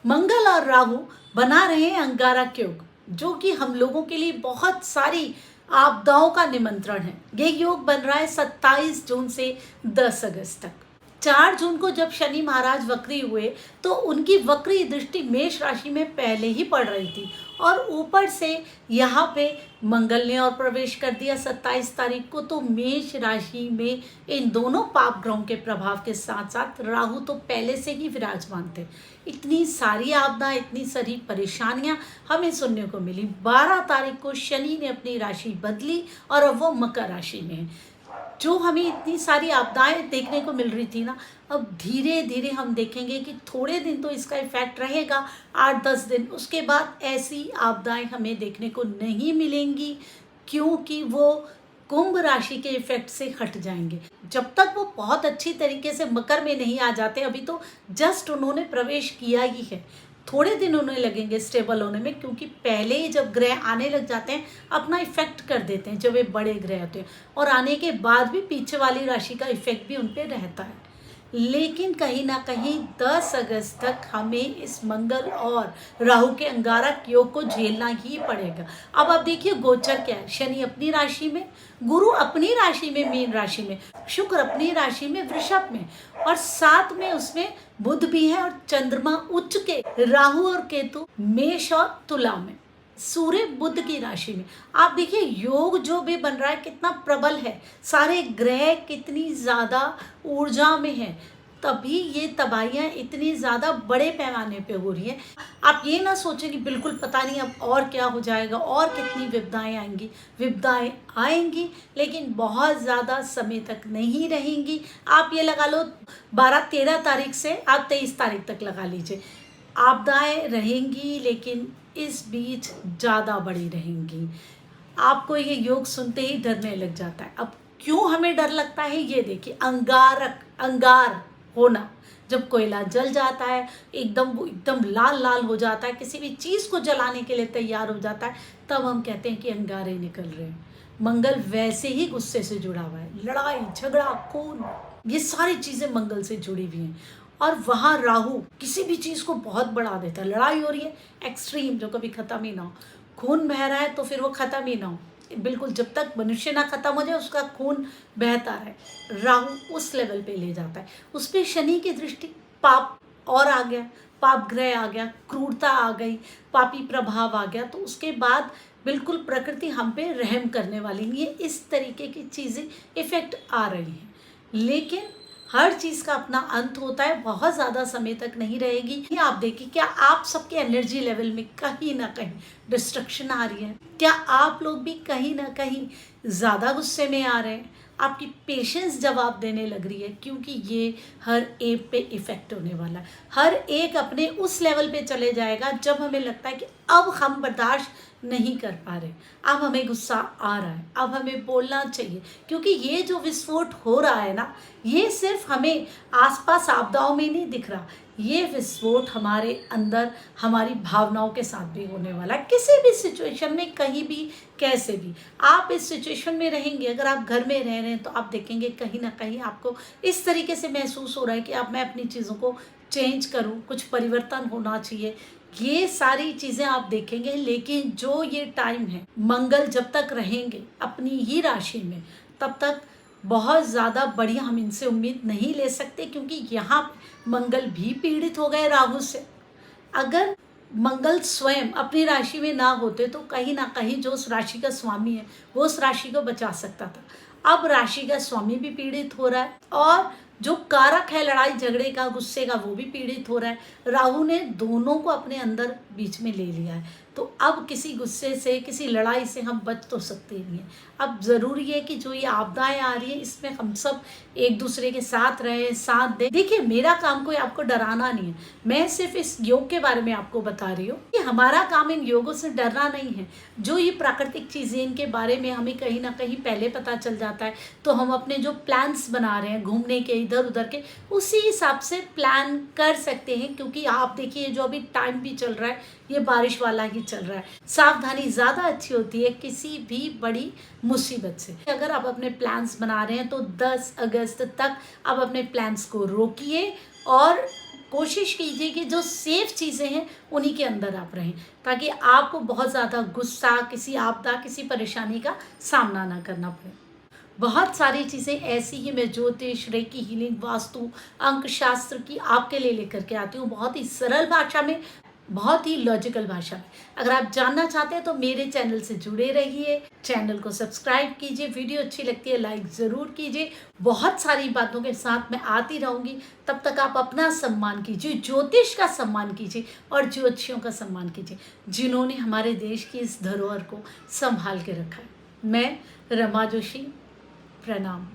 मंगल और राहु बना रहे हैं अंगारक योग, जो कि हम लोगों के लिए बहुत सारी आपदाओं का निमंत्रण है। ये योग बन रहा है 27 जून से 10 अगस्त तक। 4 जून को जब शनि महाराज वक्री हुए तो उनकी वक्री दृष्टि मेष राशि में पहले ही पड़ रही थी और ऊपर से यहाँ पे मंगल ने और प्रवेश कर दिया 27 तारीख को। तो मेष राशि में इन दोनों पाप ग्रहों के प्रभाव के साथ साथ राहु तो पहले से ही विराजमान थे। इतनी सारी आपदा, इतनी सारी परेशानियां हमें सुनने को मिली। 12 तारीख को शनि ने अपनी राशि बदली और अब वो मकर राशि में है। जो हमें इतनी सारी आपदाएं देखने को मिल रही थी ना, अब धीरे धीरे हम देखेंगे कि थोड़े दिन तो इसका इफेक्ट रहेगा, 8-10 दिन। उसके बाद ऐसी आपदाएं हमें देखने को नहीं मिलेंगी, क्योंकि वो कुंभ राशि के इफेक्ट से हट जाएंगे। जब तक वो बहुत अच्छी तरीके से मकर में नहीं आ जाते, अभी तो जस्ट उन्होंने प्रवेश किया ही है, थोड़े दिन उन्हें लगेंगे स्टेबल होने में, क्योंकि पहले ही जब ग्रह आने लग जाते हैं अपना इफेक्ट कर देते हैं, जब वे बड़े ग्रह होते हैं, और आने के बाद भी पीछे वाली राशि का इफेक्ट भी उन पर रहता है। लेकिन कहीं ना कहीं 10 अगस्त तक हमें इस मंगल और राहु के अंगारक योग को झेलना ही पड़ेगा। अब आप देखिए गोचर क्या है, शनि अपनी राशि में, गुरु अपनी राशि में मीन राशि में, शुक्र अपनी राशि में वृषभ में, और साथ में उसमें बुध भी है, और चंद्रमा उच्च के राहु और केतु मेष और तुला में, सूर्य बुध की राशि में। आप देखिए योग जो भी बन रहा है कितना प्रबल है, सारे ग्रह कितनी ज्यादा ऊर्जा में है, तभी ये तबाहियां इतनी ज्यादा बड़े पैमाने पे हो रही हैं। आप ये ना सोचें कि बिल्कुल पता नहीं अब और क्या हो जाएगा और कितनी विपदाएं आएंगी। विपदाएं आएंगी लेकिन बहुत ज़्यादा समय तक नहीं रहेंगी। आप ये लगा लो 12-13 तारीख से आप 23 तारीख तक लगा लीजिए, आपदाएं रहेंगी, लेकिन इस बीच ज़्यादा बड़ी रहेंगी। आपको ये योग सुनते ही डरने लग जाता है। अब क्यों हमें डर लगता है, ये देखिए, अंगार होना, जब कोयला जल जाता है एकदम लाल लाल हो जाता है, किसी भी चीज़ को जलाने के लिए तैयार हो जाता है, तब हम कहते हैं कि अंगारे निकल रहे हैं। मंगल वैसे ही गुस्से से जुड़ा हुआ है, लड़ाई झगड़ा खून, ये सारी चीज़ें मंगल से जुड़ी हुई हैं। और वहाँ राहु किसी भी चीज़ को बहुत बढ़ा देता है। लड़ाई हो रही है एक्सट्रीम, जो कभी ख़त्म ही ना हो, खून बह रहा है तो फिर वो ख़त्म ही ना हो, बिल्कुल जब तक मनुष्य ना खत्म हो जाए उसका खून बहता है, राहु उस लेवल पे ले जाता है। उस पर शनि की दृष्टि, पाप और आ गया, पाप ग्रह आ गया, क्रूरता आ गई, पापी प्रभाव आ गया, तो उसके बाद बिल्कुल प्रकृति हम पे रहम करने वाली नहीं है। इस तरीके की चीज़ें इफेक्ट आ रही हैं, लेकिन हर चीज़ का अपना अंत होता है, बहुत ज़्यादा समय तक नहीं रहेगी। ये आप देखिए, क्या आप सबके एनर्जी लेवल में कहीं ना कहीं डिस्ट्रक्शन आ रही है? क्या आप लोग भी कहीं ना कहीं ज़्यादा गुस्से में आ रहे हैं? आपकी पेशेंस जवाब देने लग रही है, क्योंकि ये हर एक पे इफ़ेक्ट होने वाला है। हर एक अपने उस लेवल पे चले जाएगा जब हमें लगता है कि अब हम बर्दाश्त नहीं कर पा रहे, अब हमें गुस्सा आ रहा है, अब हमें बोलना चाहिए। क्योंकि ये जो विस्फोट हो रहा है ना, ये सिर्फ हमें आसपास आपदाओं में नहीं दिख रहा, ये विस्फोट हमारे अंदर हमारी भावनाओं के साथ भी होने वाला है। किसी भी सिचुएशन में, कहीं भी, कैसे भी आप इस सिचुएशन में रहेंगे, अगर आप घर में रह रहे हैं तो आप देखेंगे कहीं ना कहीं आपको इस तरीके से महसूस हो रहा है कि अब मैं अपनी चीज़ों को चेंज करूं, कुछ परिवर्तन होना चाहिए। ये सारी चीज़ें आप देखेंगे। लेकिन जो ये टाइम है, मंगल जब तक रहेंगे अपनी ही राशि में, तब तक बहुत ज़्यादा बढ़िया हम इनसे उम्मीद नहीं ले सकते, क्योंकि यहाँ मंगल भी पीड़ित हो गए राहु से। अगर मंगल स्वयं अपनी राशि में ना होते तो कहीं ना कहीं जो उस राशि का स्वामी है वो उस राशि को बचा सकता था। अब राशि का स्वामी भी पीड़ित हो रहा है, और जो कारक है लड़ाई झगड़े का, गुस्से का, वो भी पीड़ित हो रहा है। राहु ने दोनों को अपने अंदर बीच में ले लिया है, तो अब किसी गुस्से से, किसी लड़ाई से हम बच तो सकते नहीं हैं। अब ज़रूरी है कि जो ये आपदाएं आ रही है इसमें हम सब एक दूसरे के साथ रहें, साथ दें। देखिए, मेरा काम कोई आपको डराना नहीं है, मैं सिर्फ इस योग के बारे में आपको बता रही हूँ कि हमारा काम इन योगों से डरना नहीं है। जो ये प्राकृतिक चीज़ें, इनके बारे में हमें कहीं ना कहीं पहले पता चल जाता है, तो हम अपने जो प्लान्स बना रहे हैं घूमने के, इधर उधर के, उसी हिसाब से प्लान कर सकते हैं। क्योंकि आप देखिए जो अभी टाइम भी चल रहा है ये बारिश वाला ही चल रहा है। सावधानी ज़्यादा अच्छी होती है किसी भी बड़ी मुसीबत से। अगर आप अपने प्लान्स बना रहे हैं तो 10 अगस्त तक आप अपने प्लान्स को रोकिए और कोशिश कीजिए कि जो सेफ चीज़ें हैं उन्हीं के अंदर आप रहें, ताकि आपको बहुत ज़्यादा गुस्सा, किसी आपदा, किसी परेशानी का सामना ना करना पड़े। बहुत सारी चीज़ें ऐसी ही मैं ज्योतिष, रेकी हीलिंग, वास्तु, अंक शास्त्र की आपके लिए लेकर के आती हूँ, बहुत ही सरल भाषा में, बहुत ही लॉजिकल भाषा में। अगर आप जानना चाहते हैं तो मेरे चैनल से जुड़े रहिए, चैनल को सब्सक्राइब कीजिए, वीडियो अच्छी लगती है लाइक ज़रूर कीजिए। बहुत सारी बातों के साथ मैं आती रहूँगी, तब तक आप अपना सम्मान कीजिए, ज्योतिष का सम्मान कीजिए और ज्योतिषियों का सम्मान कीजिए, जिन्होंने हमारे देश की इस धरोहर को संभाल के रखा है। मैं रमा जोशी, प्रणाम।